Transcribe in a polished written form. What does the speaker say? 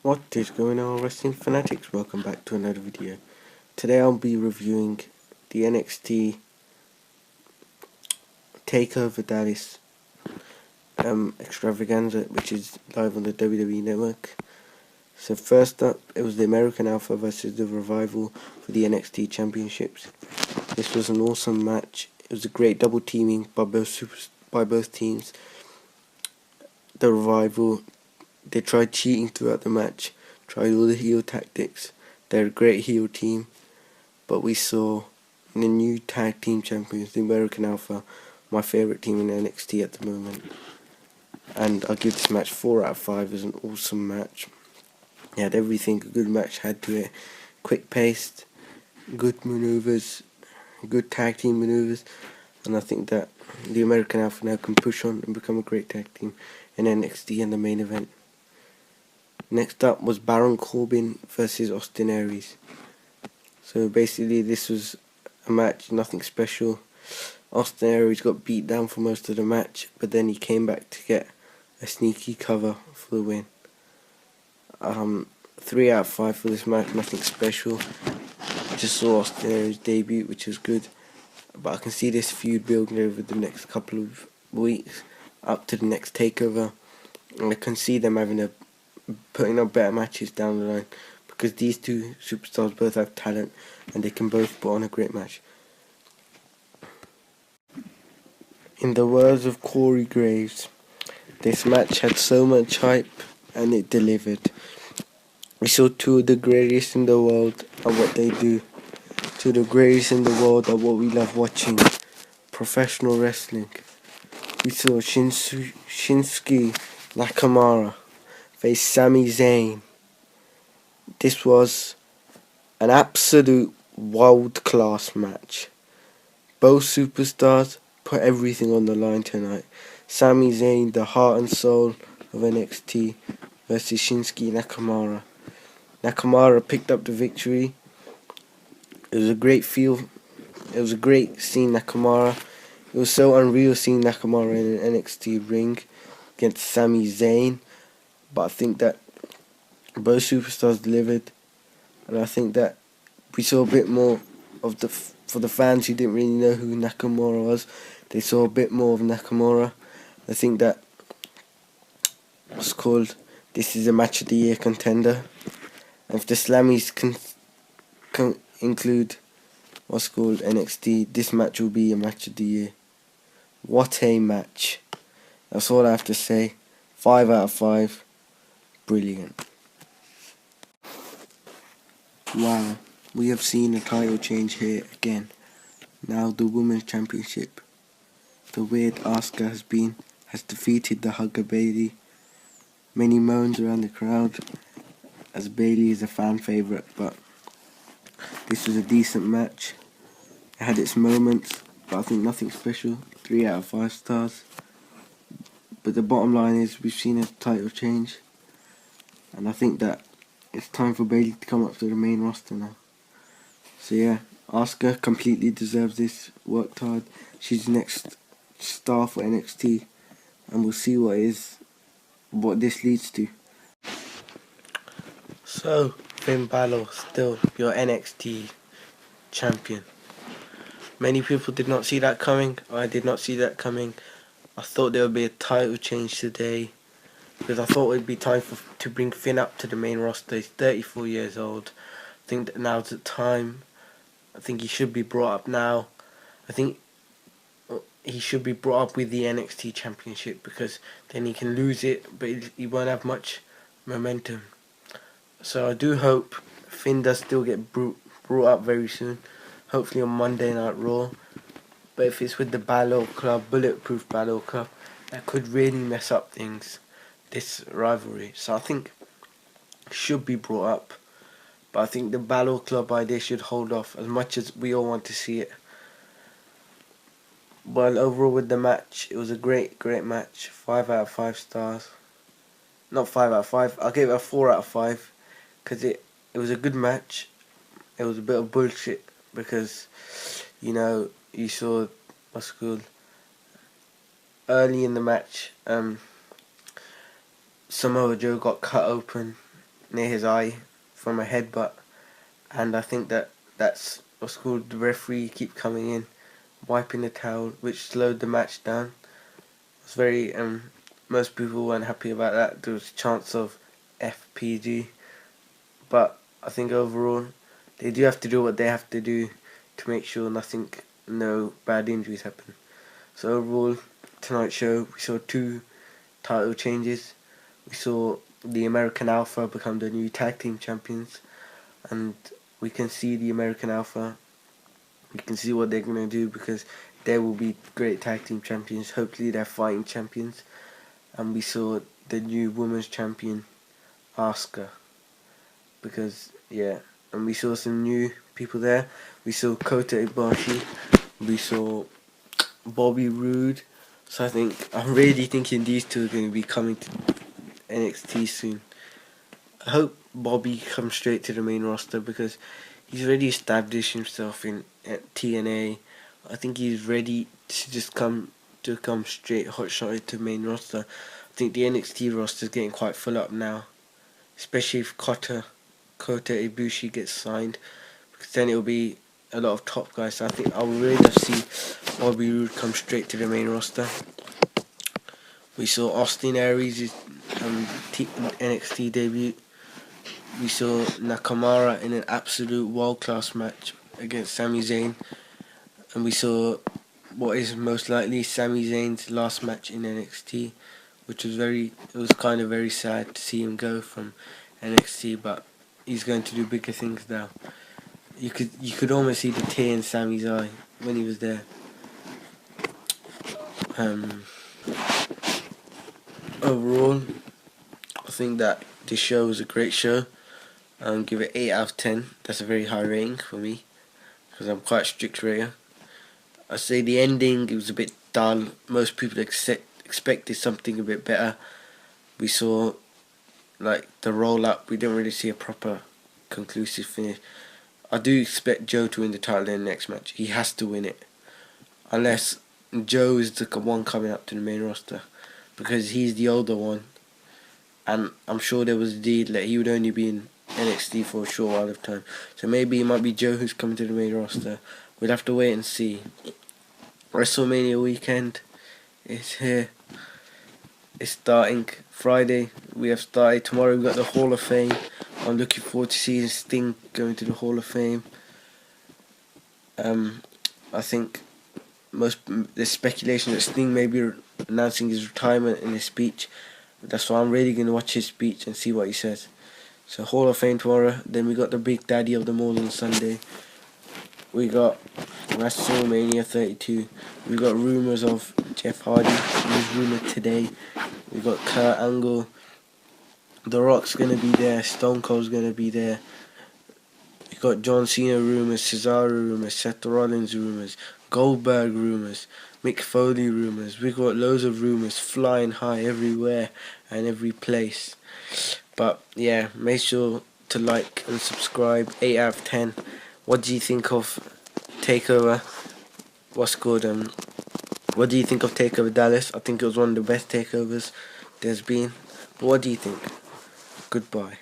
What is going on, wrestling fanatics? Welcome back to another video. Today I'll be reviewing the NXT TakeOver Dallas extravaganza, which is live on the WWE network. So first up, it was the American Alpha versus the Revival for the NXT Championships. This was an awesome match. It was a great double teaming by both teams. The Revival, they tried cheating throughout the match, tried all the heel tactics. They're a great heel team, but we saw the new tag team champions, the American Alpha, my favourite team in NXT at the moment. And I'll give this match 4 out of 5. It was an awesome match. It had everything a good match had to it. Quick paced, good manoeuvres, good tag team manoeuvres, and I think that the American Alpha now can push on and become a great tag team in NXT in the main event. Next up was Baron Corbin versus Austin Aries. So basically this was a match, nothing special. Austin Aries got beat down for most of the match, but then he came back to get a sneaky cover for the win. 3 out of 5 for this match, nothing special. I just saw Austin Aries debut, which was good, but I can see this feud building over the next couple of weeks up to the next takeover, and I can see them putting up better matches down the line, because these two superstars both have talent and they can both put on a great match. In the words of Corey Graves, this match had so much hype and it delivered. We saw two of the greatest in the world at what they do. Two of the greatest in the world at what we love watching, professional wrestling. We saw Shinsuke Nakamura face Sami Zayn. This was an absolute world-class match. Both superstars put everything on the line tonight. Sami Zayn, the heart and soul of NXT, versus Shinsuke Nakamura. Nakamura picked up the victory. It was a great feel. It was a great seeing Nakamura. It was so unreal seeing Nakamura in an NXT ring against Sami Zayn. But I think that both superstars delivered, and I think that we saw a bit more of for the fans who didn't really know who Nakamura was. They saw a bit more of Nakamura. I think that this is a match of the year contender. And if the Slammies can include NXT, this match will be a match of the year. What a match. That's all I have to say. 5 out of 5. Brilliant. Wow, we have seen a title change here again. Now the Women's Championship. The weird Asuka has defeated the Hugger Bayley. Many moans around the crowd, as Bayley is a fan favourite, but this was a decent match. It had its moments, but I think nothing special. 3 out of 5 stars. But the bottom line is we've seen a title change, and I think that it's time for Bayley to come up to the main roster now. So yeah, Asuka completely deserves this. Worked hard. She's the next star for NXT, and we'll see what this leads to. So, Finn Balor, still your NXT champion. Many people did not see that coming. I did not see that coming. I thought there would be a title change today, because I thought it would be time to bring Finn up to the main roster. He's 34 years old. I think that now's the time. I think he should be brought up now. I think he should be brought up with the NXT Championship, because then he can lose it, but he won't have much momentum. So I do hope Finn does still get brought up very soon, hopefully on Monday Night Raw. But if it's with the Balor Club, Bulletproof Balor Club, that could really mess up things, this rivalry. So I think it should be brought up, but I think the Balor Club idea should hold off, as much as we all want to see it. Well, overall with the match, it was a great match. 5 out of 5 stars. Not 5 out of 5. I'll give it a 4 out of 5. Because it was a good match. It was a bit of bullshit. Because, you saw, early in the match, Samoa Joe got cut open near his eye from a headbutt, and I think that's what's called the referee keep coming in, wiping the towel, which slowed the match down. It's very most people weren't happy about that. There was chants of FPG, but I think overall they do have to do what they have to do to make sure no bad injuries happen. So overall, tonight's show we saw 2 title changes. We saw the American Alpha become the new tag team champions, and we can see the American Alpha. We can see what they're gonna do because they will be great tag team champions. Hopefully, they're fighting champions. And we saw the new women's champion, Asuka, because and we saw some new people there. We saw Kota Ibushi. We saw Bobby Roode. So I'm really thinking these two are going to be coming to NXT soon. I hope Bobby comes straight to the main roster because he's already established himself at TNA. I think he's ready to just come straight hotshot to main roster. I think the NXT roster is getting quite full up now, especially if Kota Ibushi gets signed, because then it'll be a lot of top guys. So I think I would really love to see Bobby Roode come straight to the main roster. We saw Austin Aries' NXT debut. We saw Nakamura in an absolute world-class match against Sami Zayn. And we saw what is most likely Sami Zayn's last match in NXT, which was kind of very sad to see him go from NXT, but he's going to do bigger things now. You could almost see the tear in Sami's eye when he was there. Overall, I think that this show was a great show. Give it 8 out of 10. That's a very high rating for me because I'm quite a strict rater. I say the ending, it was a bit dull. Most people expected something a bit better. We saw like the roll up. We didn't really see a proper conclusive finish. I do expect Joe to win the title in the next match. He has to win it, unless Joe is the one coming up to the main roster, because he's the older one, and I'm sure there was a deal that he would only be in NXT for a short while of time. So maybe it might be Joe who's coming to the main roster. We'll have to wait and see. WrestleMania weekend is here. It's starting Friday. We have started. Tomorrow we've got the Hall of Fame. I'm looking forward to seeing Sting going to the Hall of Fame. I think there's speculation that Sting may be announcing his retirement in his speech. That's why I'm really going to watch his speech and see what he says. So Hall of Fame tomorrow. Then we got the big daddy of them all on Sunday. We got WrestleMania 32. We got rumours of Jeff Hardy. He was rumoured today. We got Kurt Angle. The Rock's gonna be there. Stone Cold's gonna be there. We got John Cena rumours, Cesaro rumours, Seth Rollins rumours, Goldberg rumours, Mick Foley rumours. We got loads of rumours flying high everywhere and every place. But yeah, make sure to like and subscribe. 8 out of 10. What do you think of TakeOver? What do you think of TakeOver Dallas? I think it was one of the best takeovers there's been. But what do you think? Goodbye.